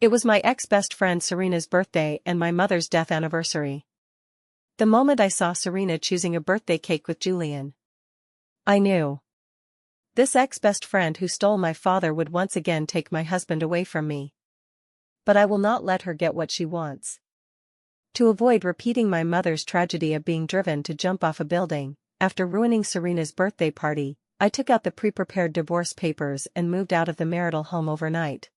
It was my ex-best friend Serena's birthday and my mother's death anniversary. The moment I saw Serena choosing a birthday cake with Julian, I knew. This ex-best friend who stole my father would once again take my husband away from me. But I will not let her get what she wants. To avoid repeating my mother's tragedy of being driven to jump off a building, after ruining Serena's birthday party, I took out the pre-prepared divorce papers and moved out of the marital home overnight.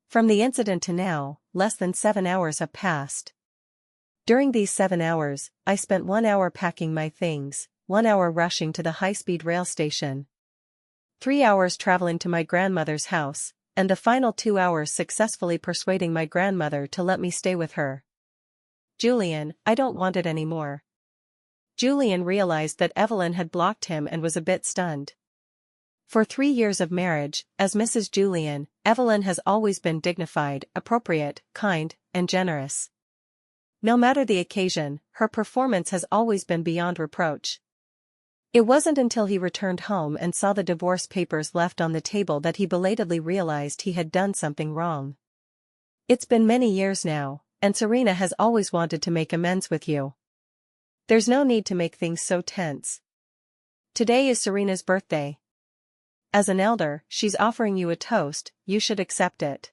From the incident to now, less than 7 hours have passed. During these 7 hours, I spent 1 hour packing my things, 1 hour rushing to the high-speed rail station, 3 hours traveling to my grandmother's house, and the final 2 hours successfully persuading my grandmother to let me stay with her. Julian, I don't want it anymore. Julian realized that Evelyn had blocked him and was a bit stunned. For 3 years of marriage, as Mrs. Julian, Evelyn has always been dignified, appropriate, kind, and generous. No matter the occasion, her performance has always been beyond reproach. It wasn't until he returned home and saw the divorce papers left on the table that he belatedly realized he had done something wrong. It's been many years now, and Serena has always wanted to make amends with you. There's no need to make things so tense. Today is Serena's birthday. As an elder, she's offering you a toast, you should accept it.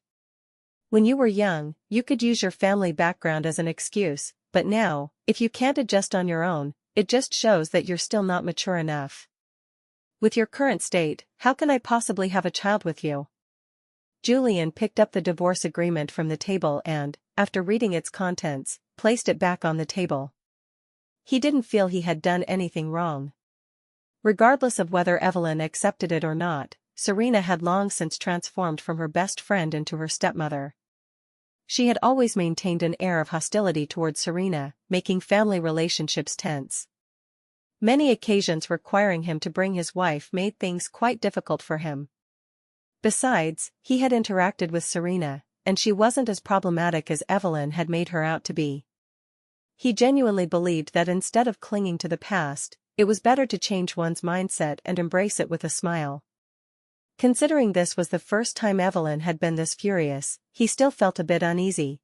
When you were young, you could use your family background as an excuse, but now, if you can't adjust on your own, it just shows that you're still not mature enough. With your current state, how can I possibly have a child with you? Julian picked up the divorce agreement from the table and, after reading its contents, placed it back on the table. He didn't feel he had done anything wrong. Regardless of whether Evelyn accepted it or not, Serena had long since transformed from her best friend into her stepmother. She had always maintained an air of hostility towards Serena, making family relationships tense. Many occasions requiring him to bring his wife made things quite difficult for him. Besides, he had interacted with Serena, and she wasn't as problematic as Evelyn had made her out to be. He genuinely believed that instead of clinging to the past, it was better to change one's mindset and embrace it with a smile. Considering this was the first time Evelyn had been this furious, he still felt a bit uneasy.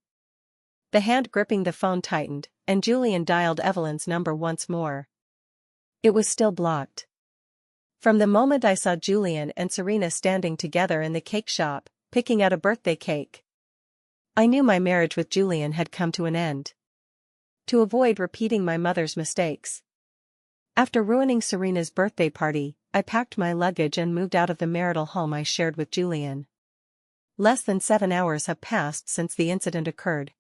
The hand gripping the phone tightened, and Julian dialed Evelyn's number once more. It was still blocked. From the moment I saw Julian and Serena standing together in the cake shop, picking out a birthday cake, I knew my marriage with Julian had come to an end. To avoid repeating my mother's mistakes. After ruining Serena's birthday party, I packed my luggage and moved out of the marital home I shared with Julian. Less than 7 hours have passed since the incident occurred.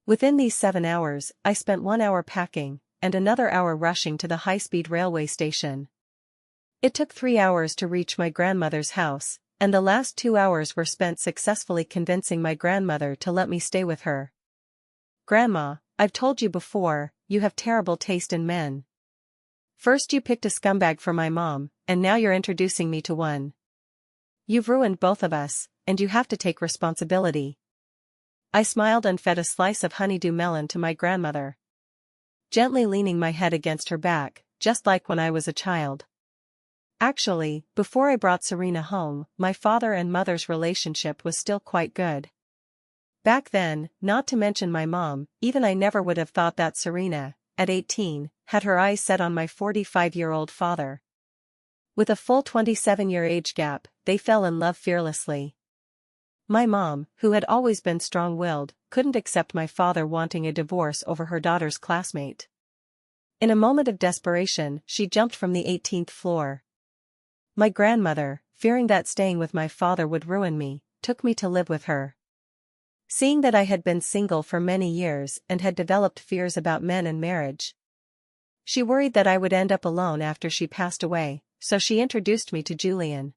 Within these 7 hours, I spent 1 hour packing, and another hour rushing to the high-speed railway station. It took 3 hours to reach my grandmother's house, and the last 2 hours were spent successfully convincing my grandmother to let me stay with her. Grandma, I've told you before, you have terrible taste in men. First you picked a scumbag for my mom, and now you're introducing me to one. You've ruined both of us, and you have to take responsibility. I smiled and fed a slice of honeydew melon to my grandmother, gently leaning my head against her back, just like when I was a child. Actually, before I brought Serena home, my father and mother's relationship was still quite good. Back then, not to mention my mom, even I never would have thought that Serena, at 18, had her eyes set on my 45-year-old father. With a full 27-year age gap, they fell in love fearlessly. My mom, who had always been strong-willed, couldn't accept my father wanting a divorce over her daughter's classmate. In a moment of desperation, she jumped from the 18th floor. My grandmother, fearing that staying with my father would ruin me, took me to live with her. Seeing that I had been single for many years and had developed fears about men and marriage, she worried that I would end up alone after she passed away, so she introduced me to Julian.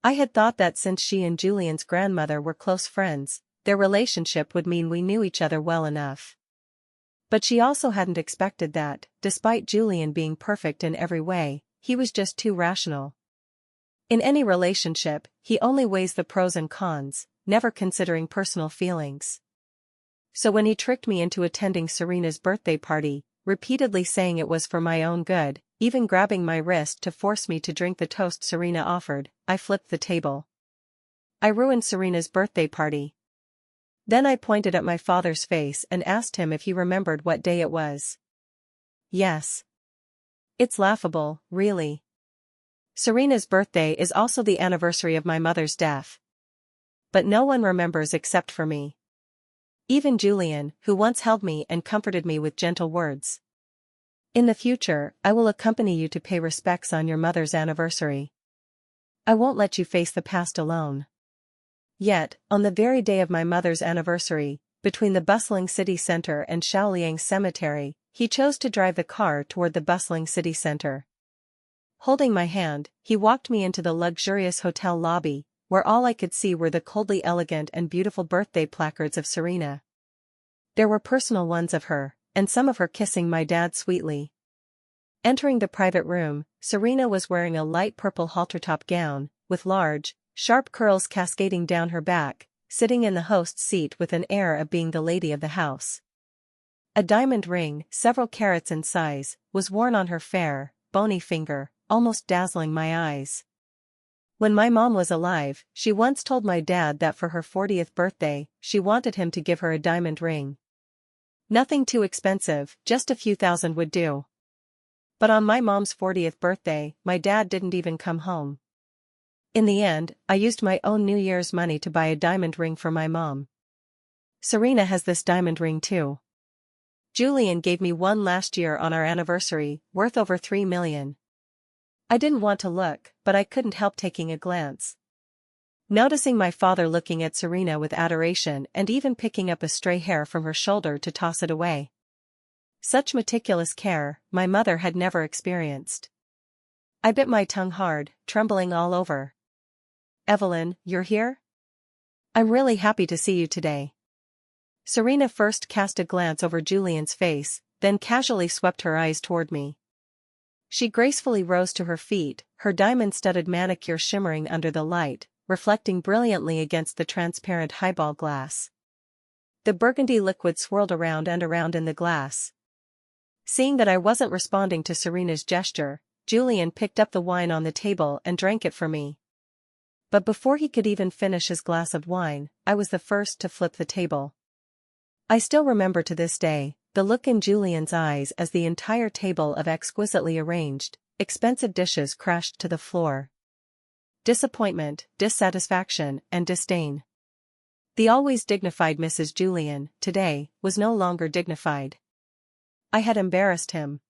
I had thought that since she and Julian's grandmother were close friends, their relationship would mean we knew each other well enough. But she also hadn't expected that, despite Julian being perfect in every way, he was just too rational. In any relationship, he only weighs the pros and cons, never considering personal feelings. So when he tricked me into attending Serena's birthday party, repeatedly saying it was for my own good, even grabbing my wrist to force me to drink the toast Serena offered, I flipped the table. I ruined Serena's birthday party. Then I pointed at my father's face and asked him if he remembered what day it was. Yes. It's laughable, really. Serena's birthday is also the anniversary of my mother's death. But no one remembers except for me. Even Julian, who once held me and comforted me with gentle words. In the future, I will accompany you to pay respects on your mother's anniversary. I won't let you face the past alone. Yet, on the very day of my mother's anniversary, between the bustling city center and Shaoliang Cemetery, he chose to drive the car toward the bustling city center. Holding my hand, he walked me into the luxurious hotel lobby, where all I could see were the coldly elegant and beautiful birthday placards of Serena. There were personal ones of her, and some of her kissing my dad sweetly. Entering the private room, Serena was wearing a light purple halter-top gown, with large, sharp curls cascading down her back, sitting in the host's seat with an air of being the lady of the house. A diamond ring, several carats in size, was worn on her fair, bony finger, almost dazzling my eyes. When my mom was alive, she once told my dad that for her 40th birthday, she wanted him to give her a diamond ring. Nothing too expensive, just a few thousand would do. But on my mom's 40th birthday, my dad didn't even come home. In the end, I used my own New Year's money to buy a diamond ring for my mom. Serena has this diamond ring too. Julian gave me one last year on our anniversary, worth over 3 million. I didn't want to look, but I couldn't help taking a glance. Noticing my father looking at Serena with adoration and even picking up a stray hair from her shoulder to toss it away. Such meticulous care, my mother had never experienced. I bit my tongue hard, trembling all over. Evelyn, you're here? I'm really happy to see you today. Serena first cast a glance over Julian's face, then casually swept her eyes toward me. She gracefully rose to her feet, her diamond-studded manicure shimmering under the light, reflecting brilliantly against the transparent highball glass. The burgundy liquid swirled around and around in the glass. Seeing that I wasn't responding to Serena's gesture, Julian picked up the wine on the table and drank it for me. But before he could even finish his glass of wine, I was the first to flip the table. I still remember to this day the look in Julian's eyes as the entire table of exquisitely arranged, expensive dishes crashed to the floor. Disappointment, dissatisfaction, and disdain. The always dignified Mrs. Julian, today, was no longer dignified. I had embarrassed him.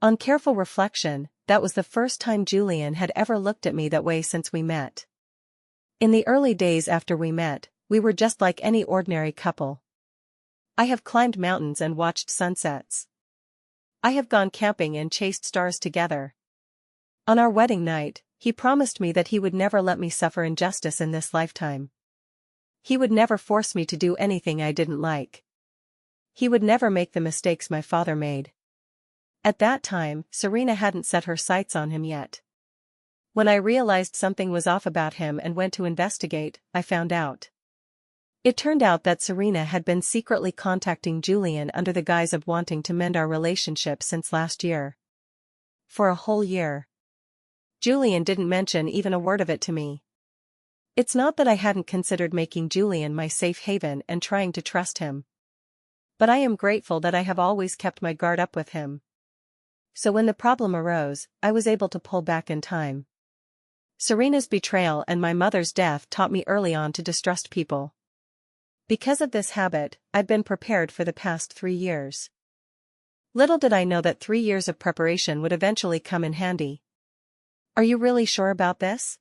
On careful reflection, that was the first time Julian had ever looked at me that way since we met. In the early days after we met, we were just like any ordinary couple. I have climbed mountains and watched sunsets. I have gone camping and chased stars together. On our wedding night, he promised me that he would never let me suffer injustice in this lifetime. He would never force me to do anything I didn't like. He would never make the mistakes my father made. At that time, Serena hadn't set her sights on him yet. When I realized something was off about him and went to investigate, I found out. It turned out that Serena had been secretly contacting Julian under the guise of wanting to mend our relationship since last year. For a whole year. Julian didn't mention even a word of it to me. It's not that I hadn't considered making Julian my safe haven and trying to trust him. But I am grateful that I have always kept my guard up with him. So when the problem arose, I was able to pull back in time. Serena's betrayal and my mother's death taught me early on to distrust people. Because of this habit, I'd been prepared for the past 3 years. Little did I know that 3 years of preparation would eventually come in handy. Are you really sure about this?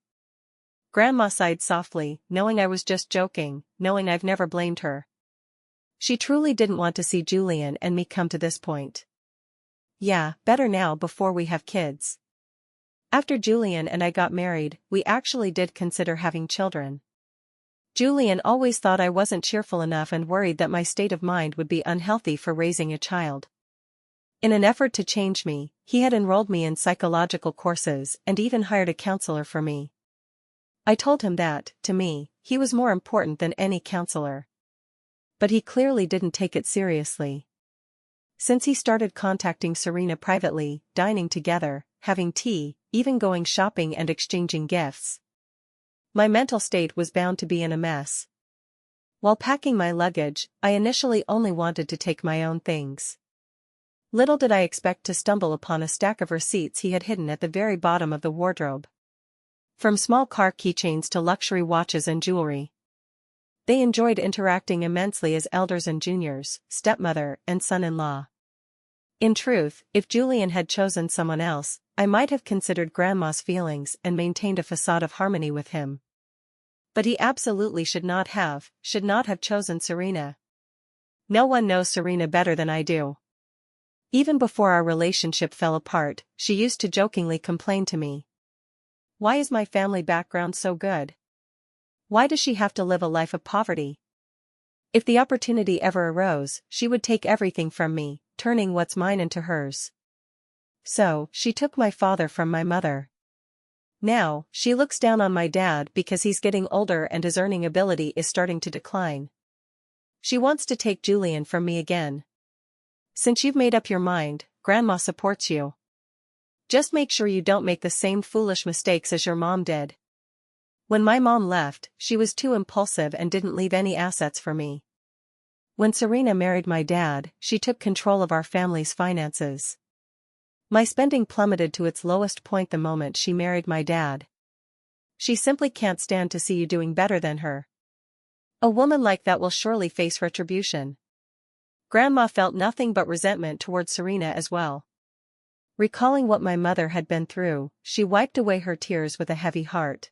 Grandma sighed softly, knowing I was just joking, knowing I've never blamed her. She truly didn't want to see Julian and me come to this point. Yeah, better now before we have kids. After Julian and I got married, we actually did consider having children. Julian always thought I wasn't cheerful enough and worried that my state of mind would be unhealthy for raising a child. In an effort to change me, he had enrolled me in psychological courses and even hired a counselor for me. I told him that, to me, he was more important than any counselor. But he clearly didn't take it seriously. Since he started contacting Serena privately, dining together, having tea, even going shopping and exchanging gifts, my mental state was bound to be in a mess. While packing my luggage, I initially only wanted to take my own things. Little did I expect to stumble upon a stack of receipts he had hidden at the very bottom of the wardrobe. From small car keychains to luxury watches and jewelry. They enjoyed interacting immensely as elders and juniors, stepmother and son-in-law. In truth, if Julian had chosen someone else, I might have considered Grandma's feelings and maintained a facade of harmony with him. But he absolutely should not have chosen Serena. No one knows Serena better than I do. Even before our relationship fell apart, she used to jokingly complain to me. Why is my family background so good? Why does she have to live a life of poverty? If the opportunity ever arose, she would take everything from me, turning what's mine into hers. So, she took my father from my mother. Now, she looks down on my dad because he's getting older and his earning ability is starting to decline. She wants to take Julian from me again. Since you've made up your mind, Grandma supports you. Just make sure you don't make the same foolish mistakes as your mom did. When my mom left, she was too impulsive and didn't leave any assets for me. When Serena married my dad, she took control of our family's finances. My spending plummeted to its lowest point the moment she married my dad. She simply can't stand to see you doing better than her. A woman like that will surely face retribution. Grandma felt nothing but resentment towards Serena as well. Recalling what my mother had been through, she wiped away her tears with a heavy heart.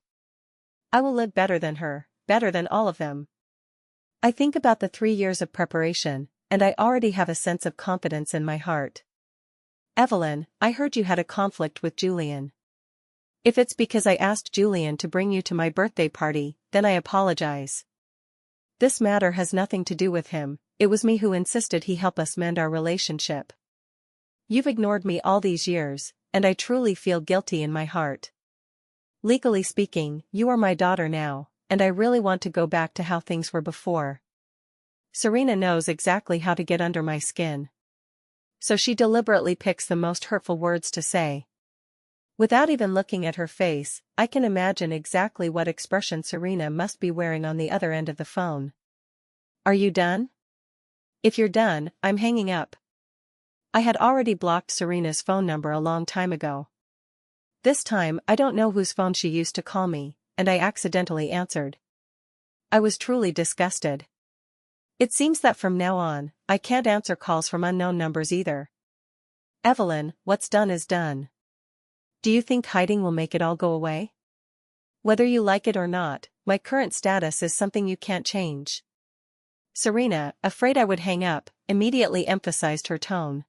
I will live better than her, better than all of them. I think about the 3 years of preparation, and I already have a sense of confidence in my heart. Evelyn, I heard you had a conflict with Julian. If it's because I asked Julian to bring you to my birthday party, then I apologize. This matter has nothing to do with him, it was me who insisted he help us mend our relationship. You've ignored me all these years, and I truly feel guilty in my heart. Legally speaking, you are my daughter now, and I really want to go back to how things were before. Serena knows exactly how to get under my skin. So she deliberately picks the most hurtful words to say. Without even looking at her face, I can imagine exactly what expression Serena must be wearing on the other end of the phone. Are you done? If you're done, I'm hanging up. I had already blocked Serena's phone number a long time ago. This time I don't know whose phone she used to call me, and I accidentally answered. I was truly disgusted. It seems that from now on, I can't answer calls from unknown numbers either. Evelyn, what's done is done. Do you think hiding will make it all go away? Whether you like it or not, my current status is something you can't change. Serena, afraid I would hang up, immediately emphasized her tone.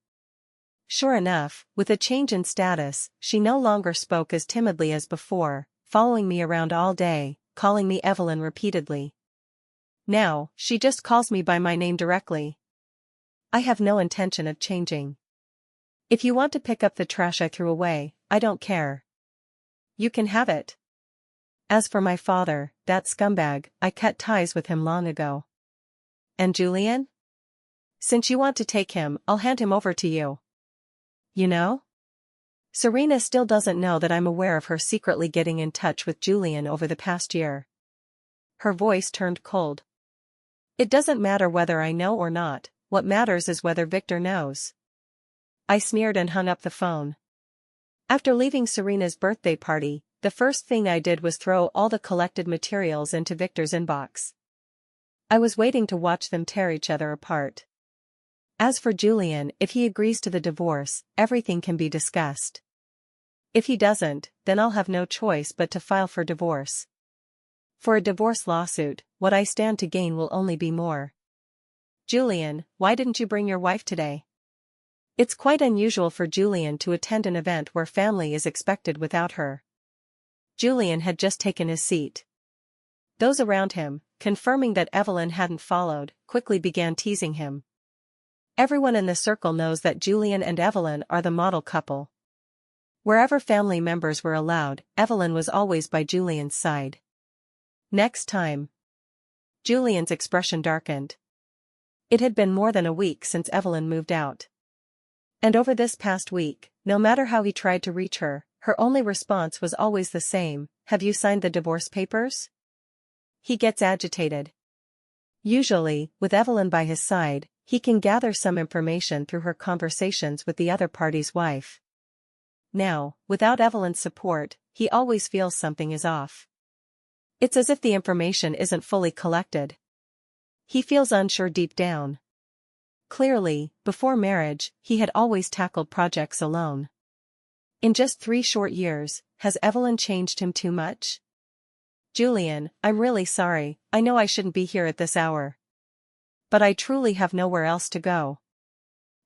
Sure enough, with a change in status, she no longer spoke as timidly as before, following me around all day, calling me Evelyn repeatedly. Now, she just calls me by my name directly. I have no intention of changing. If you want to pick up the trash I threw away, I don't care. You can have it. As for my father, that scumbag, I cut ties with him long ago. And Julian? Since you want to take him, I'll hand him over to you. You know? Serena still doesn't know that I'm aware of her secretly getting in touch with Julian over the past year. Her voice turned cold. It doesn't matter whether I know or not, what matters is whether Victor knows. I sneered and hung up the phone. After leaving Serena's birthday party, the first thing I did was throw all the collected materials into Victor's inbox. I was waiting to watch them tear each other apart. As for Julian, if he agrees to the divorce, everything can be discussed. If he doesn't, then I'll have no choice but to file for divorce. For a divorce lawsuit, what I stand to gain will only be more. Julian, why didn't you bring your wife today? It's quite unusual for Julian to attend an event where family is expected without her. Julian had just taken his seat. Those around him, confirming that Evelyn hadn't followed, quickly began teasing him. Everyone in the circle knows that Julian and Evelyn are the model couple. Wherever family members were allowed, Evelyn was always by Julian's side. Next time. Julian's expression darkened. It had been more than a week since Evelyn moved out. And over this past week, no matter how he tried to reach her, her only response was always the same: have you signed the divorce papers? He gets agitated. Usually, with Evelyn by his side, he can gather some information through her conversations with the other party's wife. Now, without Evelyn's support, he always feels something is off. It's as if the information isn't fully collected. He feels unsure deep down. Clearly, before marriage, he had always tackled projects alone. In just 3 short years, has Evelyn changed him too much? Julian, I'm really sorry, I know I shouldn't be here at this hour. But I truly have nowhere else to go.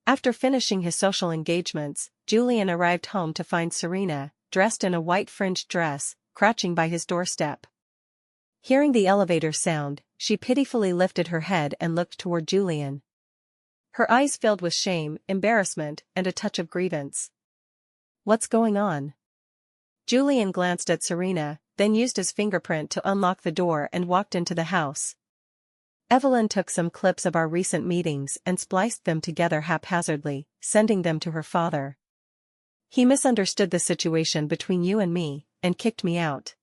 After finishing his social engagements, Julian arrived home to find Serena, dressed in a white fringed dress, crouching by his doorstep. Hearing the elevator sound, she pitifully lifted her head and looked toward Julian. Her eyes filled with shame, embarrassment, and a touch of grievance. What's going on? Julian glanced at Serena, then used his fingerprint to unlock the door and walked into the house. Evelyn took some clips of our recent meetings and spliced them together haphazardly, sending them to her father. He misunderstood the situation between you and me, and kicked me out.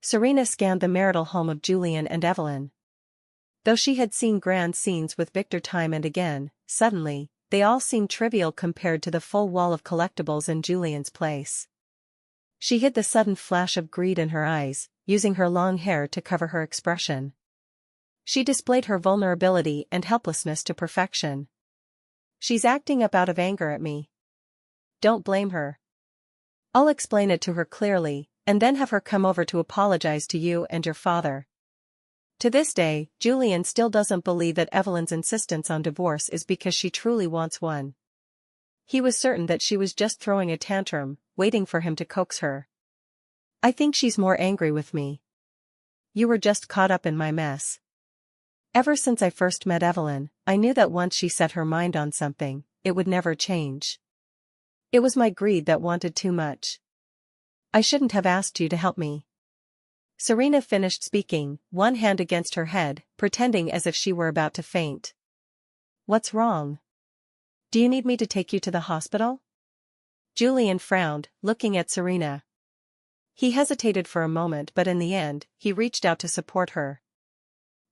Serena scanned the marital home of Julian and Evelyn. Though she had seen grand scenes with Victor time and again, suddenly, they all seemed trivial compared to the full wall of collectibles in Julian's place. She hid the sudden flash of greed in her eyes, using her long hair to cover her expression. She displayed her vulnerability and helplessness to perfection. She's acting up out of anger at me. Don't blame her. I'll explain it to her clearly, and then have her come over to apologize to you and your father. To this day, Julian still doesn't believe that Evelyn's insistence on divorce is because she truly wants one. He was certain that she was just throwing a tantrum, waiting for him to coax her. I think she's more angry with me. You were just caught up in my mess. Ever since I first met Evelyn, I knew that once she set her mind on something, it would never change. It was my greed that wanted too much. I shouldn't have asked you to help me. Serena finished speaking, one hand against her head, pretending as if she were about to faint. What's wrong? Do you need me to take you to the hospital? Julian frowned, looking at Serena. He hesitated for a moment, but in the end, he reached out to support her.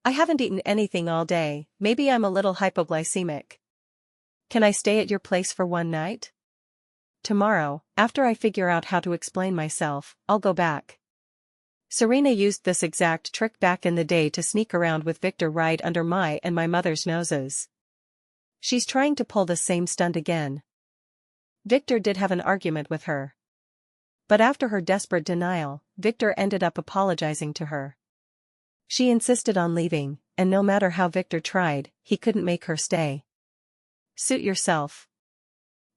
I haven't eaten anything all day, maybe I'm a little hypoglycemic. Can I stay at your place for one night? Tomorrow, after I figure out how to explain myself, I'll go back. Serena used this exact trick back in the day to sneak around with Victor right under my and my mother's noses. She's trying to pull the same stunt again. Victor did have an argument with her. But after her desperate denial, Victor ended up apologizing to her. She insisted on leaving, and no matter how Victor tried, he couldn't make her stay. Suit yourself.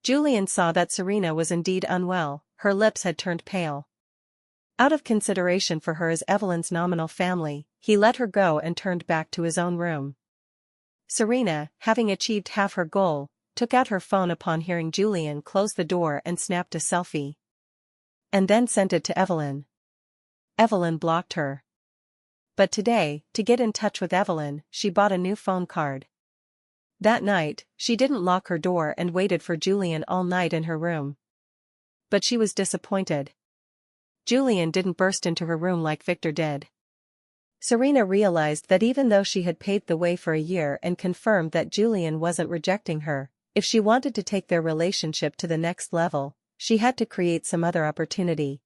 Julian saw that Serena was indeed unwell, her lips had turned pale. Out of consideration for her as Evelyn's nominal family, he let her go and turned back to his own room. Serena, having achieved half her goal, took out her phone upon hearing Julian close the door and snapped a selfie. And then sent it to Evelyn. Evelyn blocked her. But today, to get in touch with Evelyn, she bought a new phone card. That night, she didn't lock her door and waited for Julian all night in her room. But she was disappointed. Julian didn't burst into her room like Victor did. Serena realized that even though she had paved the way for a year and confirmed that Julian wasn't rejecting her, if she wanted to take their relationship to the next level, she had to create some other opportunity.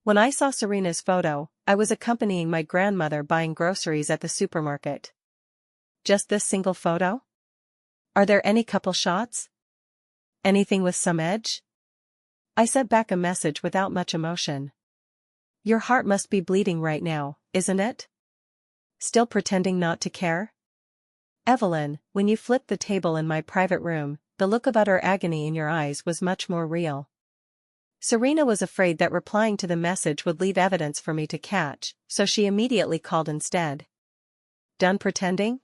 When I saw Serena's photo, I was accompanying my grandmother buying groceries at the supermarket. Just this single photo? Are there any couple shots? Anything with some edge? I sent back a message without much emotion. Your heart must be bleeding right now, isn't it? Still pretending not to care? Evelyn, when you flipped the table in my private room, the look of utter agony in your eyes was much more real. Serena was afraid that replying to the message would leave evidence for me to catch, so she immediately called instead. Done pretending?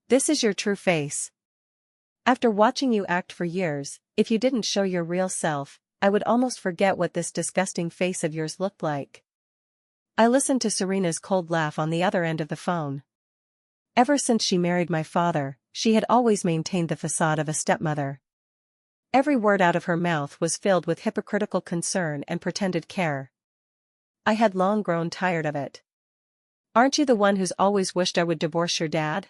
This is your true face. After watching you act for years, if you didn't show your real self, I would almost forget what this disgusting face of yours looked like. I listened to Serena's cold laugh on the other end of the phone. Ever since she married my father, she had always maintained the facade of a stepmother. Every word out of her mouth was filled with hypocritical concern and pretended care. I had long grown tired of it. Aren't you the one who's always wished I would divorce your dad?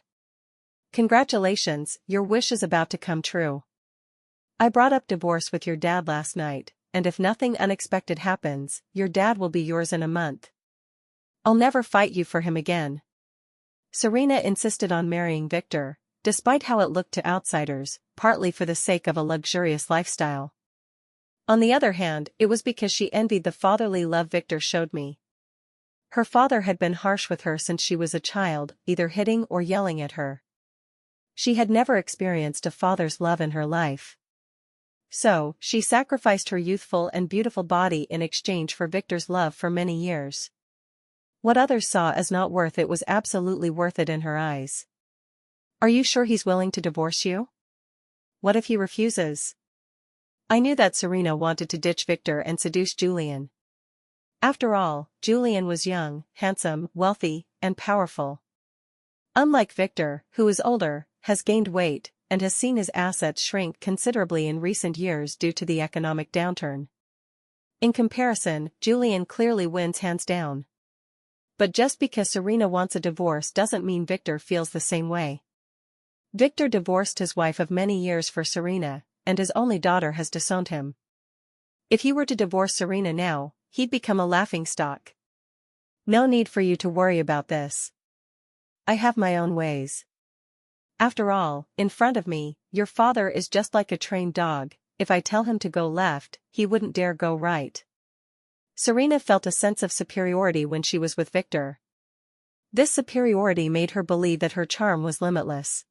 Congratulations, your wish is about to come true. I brought up divorce with your dad last night, and if nothing unexpected happens, your dad will be yours in a month. I'll never fight you for him again. Serena insisted on marrying Victor, despite how it looked to outsiders, partly for the sake of a luxurious lifestyle. On the other hand, it was because she envied the fatherly love Victor showed me. Her father had been harsh with her since she was a child, either hitting or yelling at her. She had never experienced a father's love in her life. So, she sacrificed her youthful and beautiful body in exchange for Victor's love for many years. What others saw as not worth it was absolutely worth it in her eyes. Are you sure he's willing to divorce you? What if he refuses? I knew that Serena wanted to ditch Victor and seduce Julian. After all, Julian was young, handsome, wealthy, and powerful. Unlike Victor, who is older, has gained weight, and has seen his assets shrink considerably in recent years due to the economic downturn. In comparison, Julian clearly wins hands down. But just because Serena wants a divorce doesn't mean Victor feels the same way. Victor divorced his wife of many years for Serena, and his only daughter has disowned him. If he were to divorce Serena now, he'd become a laughingstock. No need for you to worry about this. I have my own ways. After all, in front of me, your father is just like a trained dog. If I tell him to go left, he wouldn't dare go right. Serena felt a sense of superiority when she was with Victor. This superiority made her believe that her charm was limitless.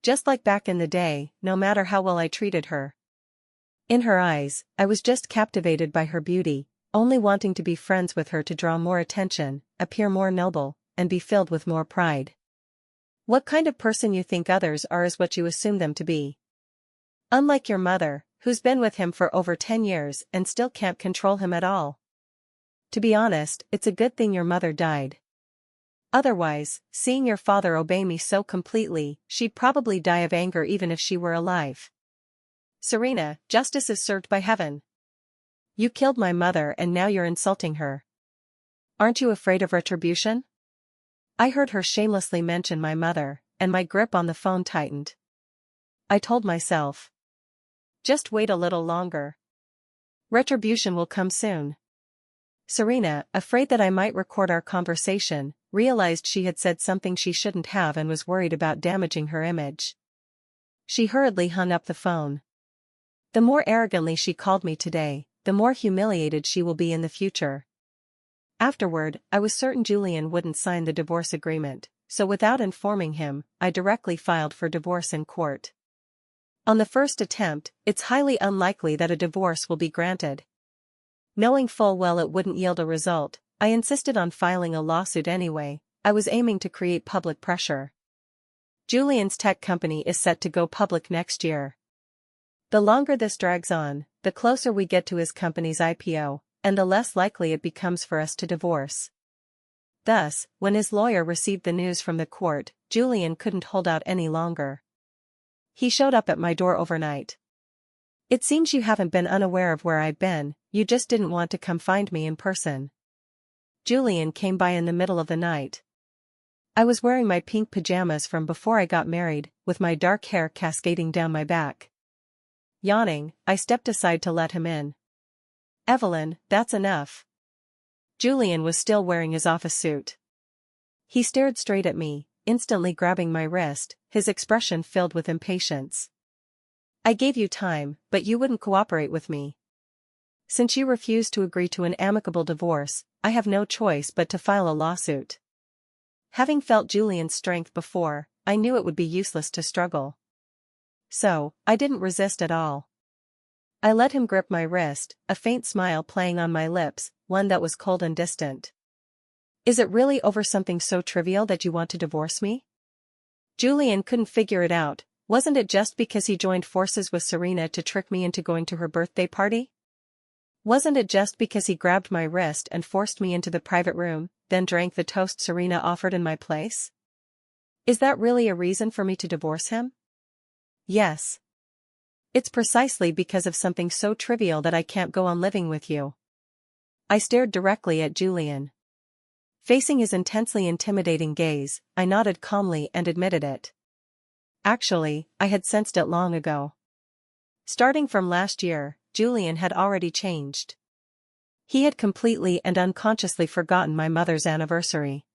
Just like back in the day, no matter how well I treated her. In her eyes, I was just captivated by her beauty, only wanting to be friends with her to draw more attention, appear more noble, and be filled with more pride. What kind of person you think others are is what you assume them to be. Unlike your mother, who's been with him for over 10 years and still can't control him at all. To be honest, it's a good thing your mother died. Otherwise, seeing your father obey me so completely, she'd probably die of anger even if she were alive. Serena, justice is served by heaven. You killed my mother and now you're insulting her. Aren't you afraid of retribution? I heard her shamelessly mention my mother, and my grip on the phone tightened. I told myself. Just wait a little longer. Retribution will come soon. Serena, afraid that I might record our conversation, realized she had said something she shouldn't have and was worried about damaging her image. She hurriedly hung up the phone. The more arrogantly she called me today, the more humiliated she will be in the future. Afterward, I was certain Julian wouldn't sign the divorce agreement, so without informing him, I directly filed for divorce in court. On the first attempt, it's highly unlikely that a divorce will be granted. Knowing full well it wouldn't yield a result, I insisted on filing a lawsuit anyway. I was aiming to create public pressure. Julian's tech company is set to go public next year. The longer this drags on, the closer we get to his company's IPO, and the less likely it becomes for us to divorce. Thus, when his lawyer received the news from the court, Julian couldn't hold out any longer. He showed up at my door overnight. It seems you haven't been unaware of where I've been, you just didn't want to come find me in person. Julian came by in the middle of the night. I was wearing my pink pajamas from before I got married, with my dark hair cascading down my back. Yawning, I stepped aside to let him in. Evelyn, that's enough. Julian was still wearing his office suit. He stared straight at me, instantly grabbing my wrist, his expression filled with impatience. I gave you time, but you wouldn't cooperate with me. Since you refused to agree to an amicable divorce, I have no choice but to file a lawsuit. Having felt Julian's strength before, I knew it would be useless to struggle. So, I didn't resist at all. I let him grip my wrist, a faint smile playing on my lips, one that was cold and distant. Is it really over something so trivial that you want to divorce me? Julian couldn't figure it out. Wasn't it just because he joined forces with Serena to trick me into going to her birthday party? Wasn't it just because he grabbed my wrist and forced me into the private room, then drank the toast Serena offered in my place? Is that really a reason for me to divorce him? Yes. It's precisely because of something so trivial that I can't go on living with you. I stared directly at Julian. Facing his intensely intimidating gaze, I nodded calmly and admitted it. Actually, I had sensed it long ago. Starting from last year, Julian had already changed. He had completely and unconsciously forgotten my mother's anniversary.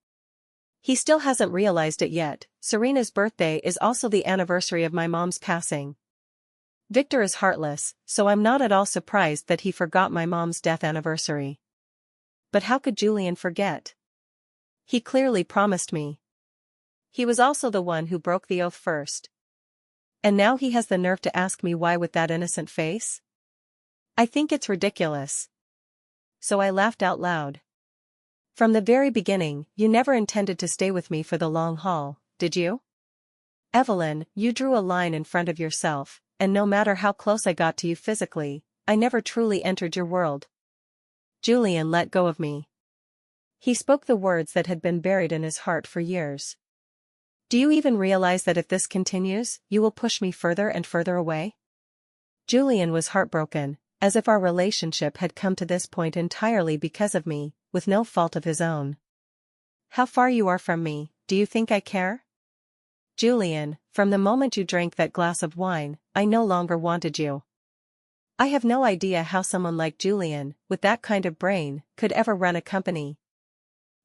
He still hasn't realized it yet. Serena's birthday is also the anniversary of my mom's passing. Victor is heartless, so I'm not at all surprised that he forgot my mom's death anniversary. But how could Julian forget? He clearly promised me. He was also the one who broke the oath first. And now he has the nerve to ask me why with that innocent face? I think it's ridiculous. So I laughed out loud. From the very beginning, you never intended to stay with me for the long haul, did you? Evelyn, you drew a line in front of yourself, and no matter how close I got to you physically, I never truly entered your world. Julian let go of me. He spoke the words that had been buried in his heart for years. Do you even realize that if this continues, you will push me further and further away? Julian was heartbroken, as if our relationship had come to this point entirely because of me, with no fault of his own. How far you are from me, do you think I care? Julian, from the moment you drank that glass of wine, I no longer wanted you. I have no idea how someone like Julian, with that kind of brain, could ever run a company.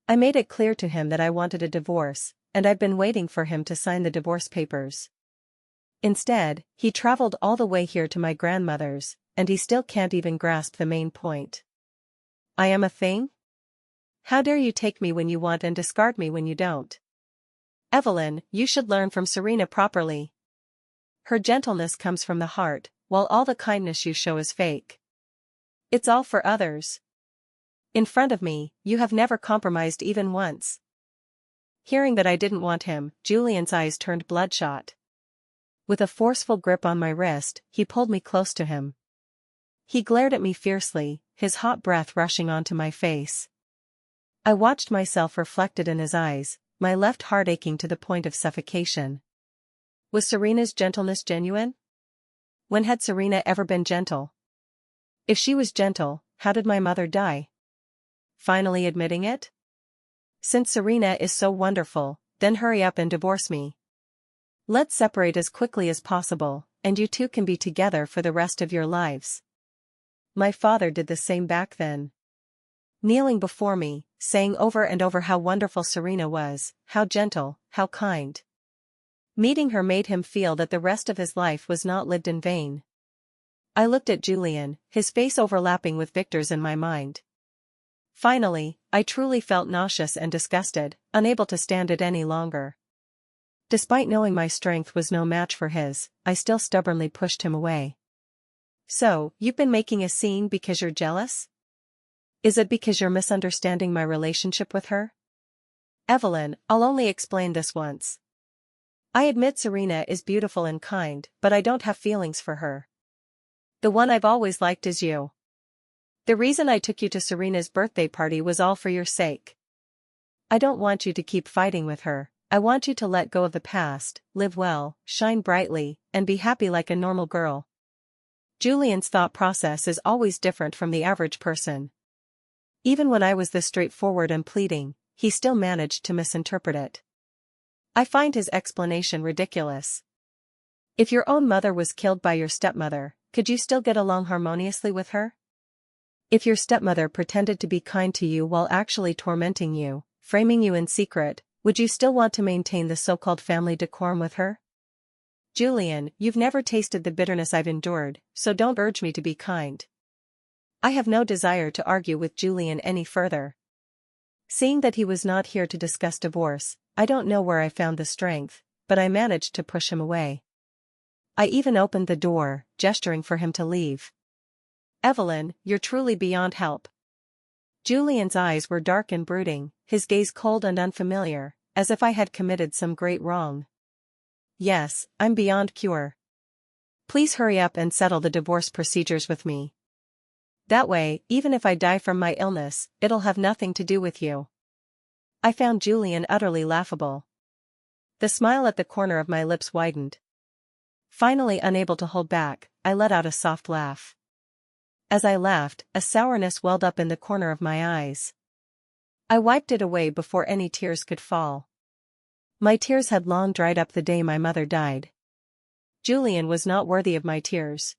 I made it clear to him that I wanted a divorce, and I've been waiting for him to sign the divorce papers. Instead, he traveled all the way here to my grandmother's, and he still can't even grasp the main point. I am a thing? How dare you take me when you want and discard me when you don't? Evelyn, you should learn from Serena properly. Her gentleness comes from the heart, while all the kindness you show is fake. It's all for others. In front of me, you have never compromised even once. Hearing that I didn't want him, Julian's eyes turned bloodshot. With a forceful grip on my wrist, he pulled me close to him. He glared at me fiercely, his hot breath rushing onto my face. I watched myself reflected in his eyes, my left heart aching to the point of suffocation. Was Serena's gentleness genuine? When had Serena ever been gentle? If she was gentle, how did my mother die? Finally admitting it? Since Serena is so wonderful, then hurry up and divorce me. Let's separate as quickly as possible, and you two can be together for the rest of your lives. My father did the same back then. Kneeling before me, saying over and over how wonderful Serena was, how gentle, how kind. Meeting her made him feel that the rest of his life was not lived in vain. I looked at Julian, his face overlapping with Victor's in my mind. Finally, I truly felt nauseous and disgusted, unable to stand it any longer. Despite knowing my strength was no match for his, I still stubbornly pushed him away. So, you've been making a scene because you're jealous? Is it because you're misunderstanding my relationship with her? Evelyn, I'll only explain this once. I admit Serena is beautiful and kind, but I don't have feelings for her. The one I've always liked is you. The reason I took you to Serena's birthday party was all for your sake. I don't want you to keep fighting with her, I want you to let go of the past, live well, shine brightly, and be happy like a normal girl. Julian's thought process is always different from the average person. Even when I was this straightforward and pleading, he still managed to misinterpret it. I find his explanation ridiculous. If your own mother was killed by your stepmother, could you still get along harmoniously with her? If your stepmother pretended to be kind to you while actually tormenting you, framing you in secret, would you still want to maintain the so-called family decorum with her? Julian, you've never tasted the bitterness I've endured, so don't urge me to be kind. I have no desire to argue with Julian any further. Seeing that he was not here to discuss divorce, I don't know where I found the strength, but I managed to push him away. I even opened the door, gesturing for him to leave. Evelyn, you're truly beyond help. Julian's eyes were dark and brooding, his gaze cold and unfamiliar, as if I had committed some great wrong. Yes, I'm beyond cure. Please hurry up and settle the divorce procedures with me. That way, even if I die from my illness, it'll have nothing to do with you. I found Julian utterly laughable. The smile at the corner of my lips widened. Finally unable to hold back, I let out a soft laugh. As I laughed, a sourness welled up in the corner of my eyes. I wiped it away before any tears could fall. My tears had long dried up the day my mother died. Julian was not worthy of my tears.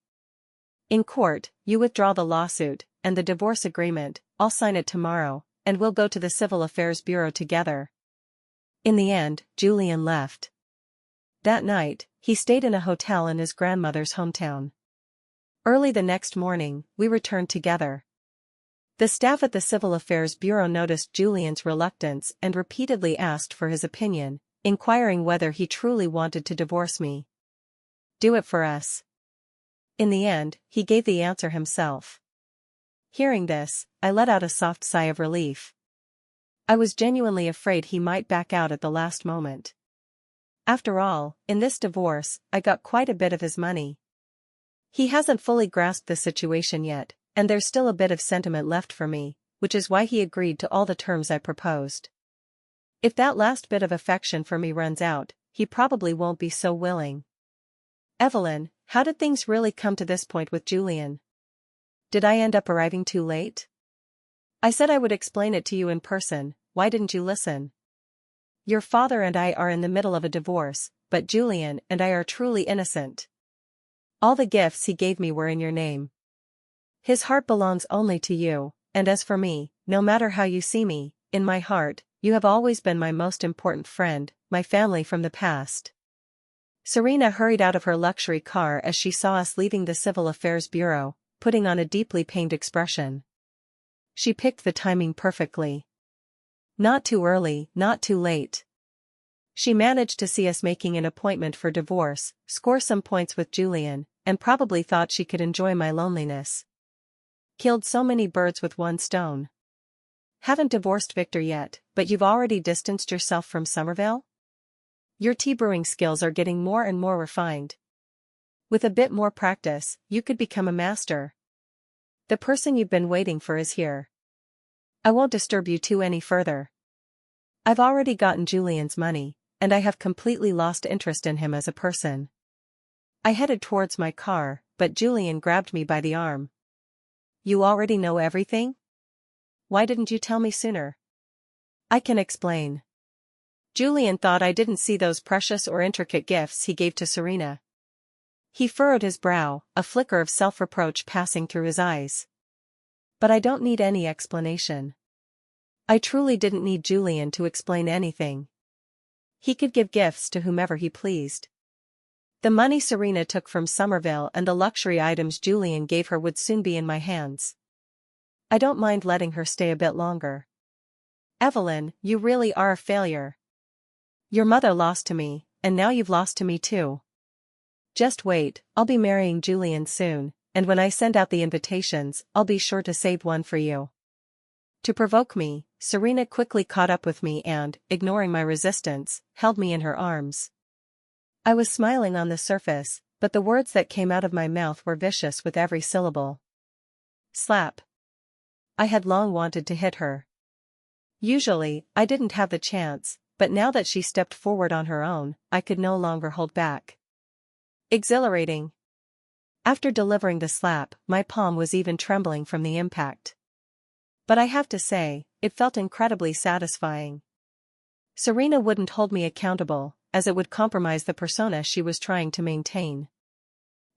In court, you withdraw the lawsuit, and the divorce agreement, I'll sign it tomorrow, and we'll go to the Civil Affairs Bureau together. In the end, Julian left. That night, he stayed in a hotel in his grandmother's hometown. Early the next morning, we returned together. The staff at the Civil Affairs Bureau noticed Julian's reluctance and repeatedly asked for his opinion, inquiring whether he truly wanted to divorce me. Do it for us. In the end, he gave the answer himself. Hearing this, I let out a soft sigh of relief. I was genuinely afraid he might back out at the last moment. After all, in this divorce, I got quite a bit of his money. He hasn't fully grasped the situation yet, and there's still a bit of sentiment left for me, which is why he agreed to all the terms I proposed. If that last bit of affection for me runs out, he probably won't be so willing. Evelyn, how did things really come to this point with Julian? Did I end up arriving too late? I said I would explain it to you in person, why didn't you listen? Your father and I are in the middle of a divorce, but Julian and I are truly innocent. All the gifts he gave me were in your name. His heart belongs only to you, and as for me, no matter how you see me, in my heart, you have always been my most important friend, my family from the past. Serena hurried out of her luxury car as she saw us leaving the Civil Affairs Bureau, putting on a deeply pained expression. She picked the timing perfectly. Not too early, not too late. She managed to see us making an appointment for divorce, score some points with Julian, and probably thought she could enjoy my loneliness. Killed so many birds with one stone. Haven't divorced Victor yet, but you've already distanced yourself from Somerville? Your tea brewing skills are getting more and more refined. With a bit more practice, you could become a master. The person you've been waiting for is here. I won't disturb you two any further. I've already gotten Julian's money, and I have completely lost interest in him as a person. I headed towards my car, but Julian grabbed me by the arm. You already know everything? Why didn't you tell me sooner? I can explain. Julian thought I didn't see those precious or intricate gifts he gave to Serena. He furrowed his brow, a flicker of self-reproach passing through his eyes. But I don't need any explanation. I truly didn't need Julian to explain anything. He could give gifts to whomever he pleased. The money Serena took from Somerville and the luxury items Julian gave her would soon be in my hands. I don't mind letting her stay a bit longer. Evelyn, you really are a failure. Your mother lost to me, and now you've lost to me too. Just wait, I'll be marrying Julian soon, and when I send out the invitations, I'll be sure to save one for you. To provoke me, Serena quickly caught up with me and, ignoring my resistance, held me in her arms. I was smiling on the surface, but the words that came out of my mouth were vicious with every syllable. Slap. I had long wanted to hit her. Usually, I didn't have the chance, but now that she stepped forward on her own, I could no longer hold back. Exhilarating. After delivering the slap, my palm was even trembling from the impact. But I have to say, it felt incredibly satisfying. Serena wouldn't hold me accountable, as it would compromise the persona she was trying to maintain.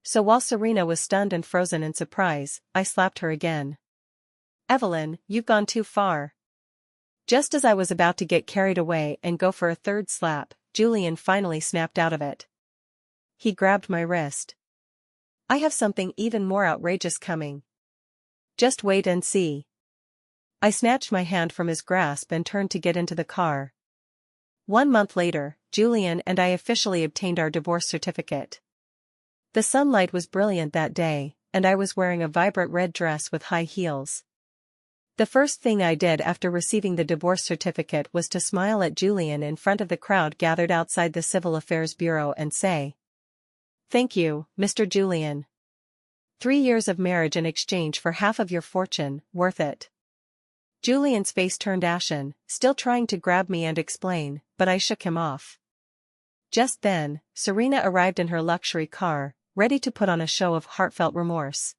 So while Serena was stunned and frozen in surprise, I slapped her again. Evelyn, you've gone too far. Just as I was about to get carried away and go for a third slap, Julian finally snapped out of it. He grabbed my wrist. I have something even more outrageous coming. Just wait and see. I snatched my hand from his grasp and turned to get into the car. 1 month later, Julian and I officially obtained our divorce certificate. The sunlight was brilliant that day, and I was wearing a vibrant red dress with high heels. The first thing I did after receiving the divorce certificate was to smile at Julian in front of the crowd gathered outside the Civil Affairs Bureau and say, "Thank you, Mr. Julian. 3 years of marriage in exchange for half of your fortune, worth it." Julian's face turned ashen, still trying to grab me and explain, but I shook him off. Just then, Serena arrived in her luxury car, ready to put on a show of heartfelt remorse.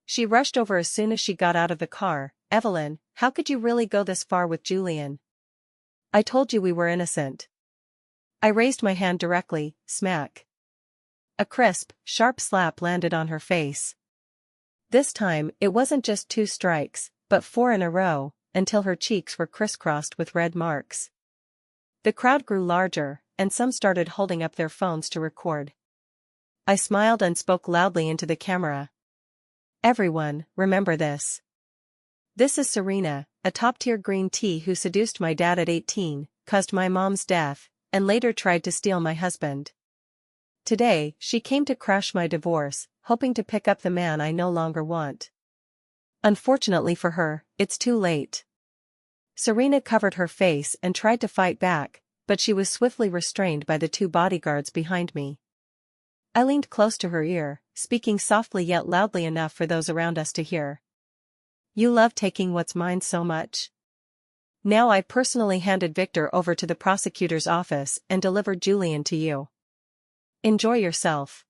She rushed over as soon as she got out of the car. "Evelyn, how could you really go this far with Julian? I told you we were innocent." I raised my hand directly, smack. A crisp, sharp slap landed on her face. This time, it wasn't just 2 strikes, but 4 in a row, until her cheeks were crisscrossed with red marks. The crowd grew larger, and some started holding up their phones to record. I smiled and spoke loudly into the camera. "Everyone, remember this. This is Serena, a top-tier green tea who seduced my dad at 18, caused my mom's death, and later tried to steal my husband. Today, she came to crash my divorce, hoping to pick up the man I no longer want. Unfortunately for her, it's too late." Serena covered her face and tried to fight back, but she was swiftly restrained by the 2 bodyguards behind me. I leaned close to her ear, speaking softly yet loudly enough for those around us to hear. "You love taking what's mine so much. Now I personally handed Victor over to the prosecutor's office and delivered Julian to you. Enjoy yourself."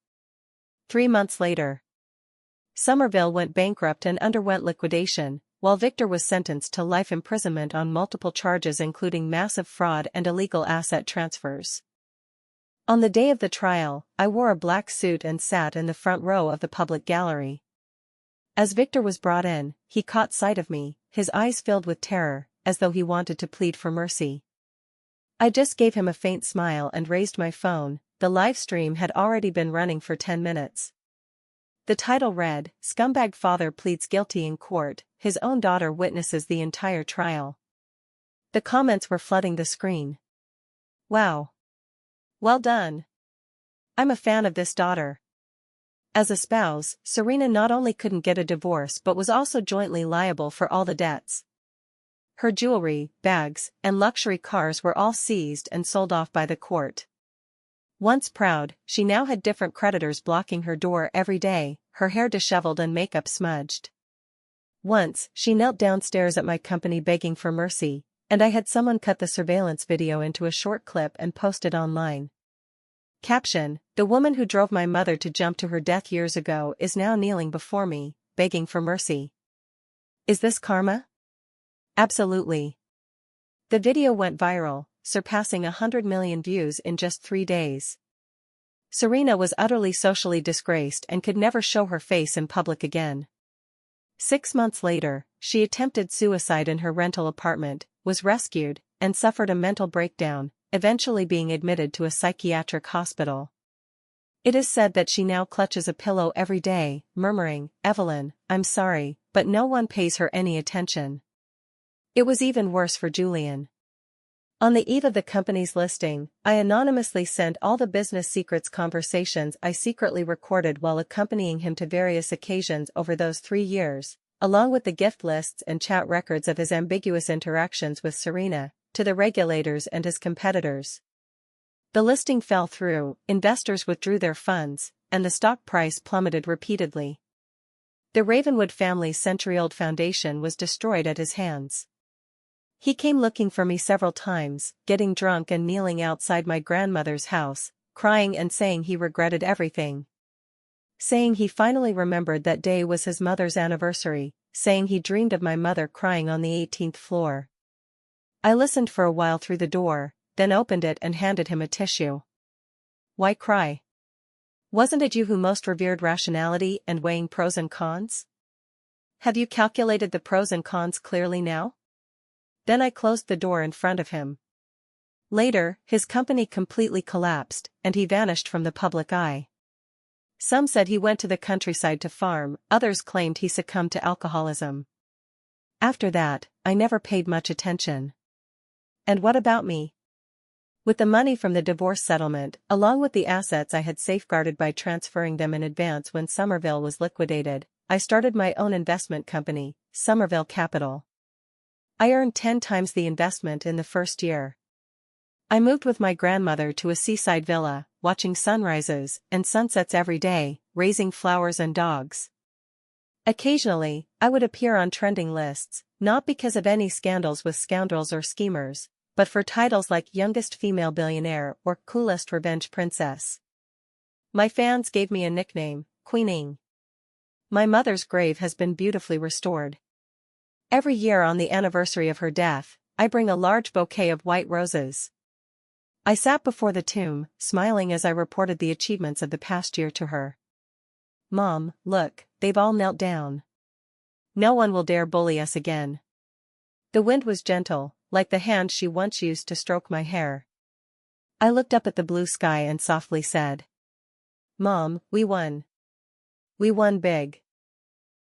3 months later, Somerville went bankrupt and underwent liquidation, while Victor was sentenced to life imprisonment on multiple charges including massive fraud and illegal asset transfers. On the day of the trial, I wore a black suit and sat in the front row of the public gallery. As Victor was brought in, he caught sight of me, his eyes filled with terror, as though he wanted to plead for mercy. I just gave him a faint smile and raised my phone. The live stream had already been running for 10 minutes. The title read, "Scumbag Father Pleads Guilty in Court, His Own Daughter Witnesses the Entire Trial." The comments were flooding the screen. "Wow. Well done. I'm a fan of this daughter." As a spouse, Serena not only couldn't get a divorce but was also jointly liable for all the debts. Her jewelry, bags, and luxury cars were all seized and sold off by the court. Once proud, she now had different creditors blocking her door every day, her hair disheveled and makeup smudged. Once, she knelt downstairs at my company begging for mercy, and I had someone cut the surveillance video into a short clip and post it online. Caption: "The woman who drove my mother to jump to her death years ago is now kneeling before me, begging for mercy." Is this karma? Absolutely. The video went viral, surpassing 100 million views in just 3 days. Serena was utterly socially disgraced and could never show her face in public again. 6 months later, she attempted suicide in her rental apartment, was rescued, and suffered a mental breakdown, eventually being admitted to a psychiatric hospital. It is said that she now clutches a pillow every day, murmuring, "Evelyn, I'm sorry," but no one pays her any attention. It was even worse for Julian. On the eve of the company's listing, I anonymously sent all the business secrets conversations I secretly recorded while accompanying him to various occasions over those 3 years, along with the gift lists and chat records of his ambiguous interactions with Serena, to the regulators and his competitors. The listing fell through, investors withdrew their funds, and the stock price plummeted repeatedly. The Ravenwood family's century-old foundation was destroyed at his hands. He came looking for me several times, getting drunk and kneeling outside my grandmother's house, crying and saying he regretted everything. Saying he finally remembered that day was his mother's anniversary, saying he dreamed of my mother crying on the 18th floor. I listened for a while through the door, then opened it and handed him a tissue. "Why cry? Wasn't it you who most revered rationality and weighing pros and cons? Have you calculated the pros and cons clearly now?" Then I closed the door in front of him. Later, his company completely collapsed, and he vanished from the public eye. Some said he went to the countryside to farm, others claimed he succumbed to alcoholism. After that, I never paid much attention. And what about me? With the money from the divorce settlement, along with the assets I had safeguarded by transferring them in advance when Somerville was liquidated, I started my own investment company, Somerville Capital. I earned 10 times the investment in the first year. I moved with my grandmother to a seaside villa, watching sunrises and sunsets every day, raising flowers and dogs. Occasionally, I would appear on trending lists, not because of any scandals with scoundrels or schemers, but for titles like Youngest Female Billionaire or Coolest Revenge Princess. My fans gave me a nickname, Queen Ing. My mother's grave has been beautifully restored. Every year on the anniversary of her death, I bring a large bouquet of white roses. I sat before the tomb, smiling as I reported the achievements of the past year to her. Mom, look, they've all knelt down. No one will dare bully us again. The wind was gentle, like the hand she once used to stroke my hair. I looked up at the blue sky and softly said, Mom, we won. We won big.